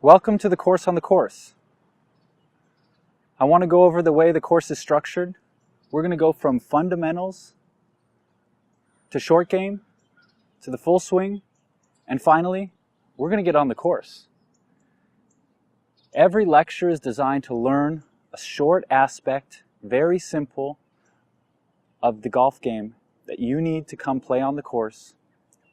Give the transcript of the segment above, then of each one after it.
Welcome to the course on the course. I want to go over the way the course is structured. We're going to go from fundamentals to short game to the full swing, and finally, we're going to get on the course. Every lecture is designed to learn a short aspect, very simple, of the golf game that you need to come play on the course,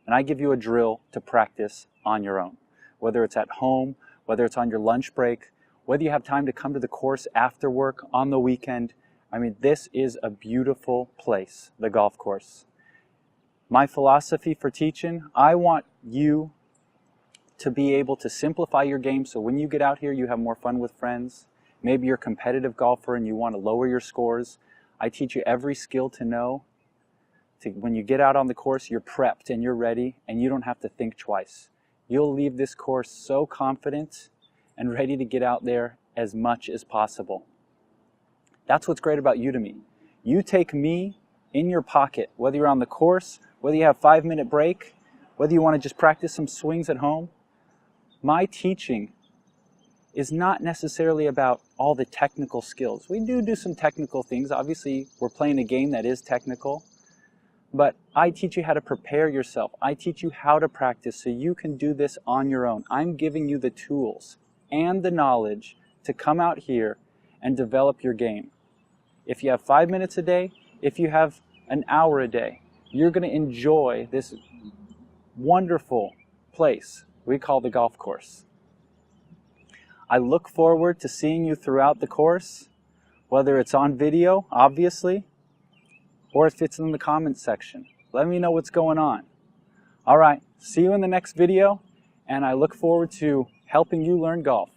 and I give you a drill to practice on your own, whether it's at home, whether it's on your lunch break, whether you have time to come to the course after work, on the weekend. I mean, this is a beautiful place, the golf course. My philosophy for teaching, I want you to be able to simplify your game so when you get out here, you have more fun with friends. Maybe you're a competitive golfer and you want to lower your scores. I teach you every skill to know. When you get out on the course, you're prepped and you're ready and you don't have to think twice. You'll leave this course so confident and ready to get out there as much as possible. That's what's great about Udemy. You take me in your pocket, whether you're on the course, whether you have a 5-minute break, whether you want to just practice some swings at home. My teaching is not necessarily about all the technical skills. We do some technical things. Obviously, we're playing a game that is technical. But I teach you how to prepare yourself. I teach you how to practice so you can do this on your own. I'm giving you the tools and the knowledge to come out here and develop your game. If you have 5 minutes a day, if you have an hour a day, you're going to enjoy this wonderful place we call the golf course. I look forward to seeing you throughout the course, whether it's on video, obviously, or if it's in the comments section. Let me know what's going on. All right, see you in the next video, and I look forward to helping you learn golf.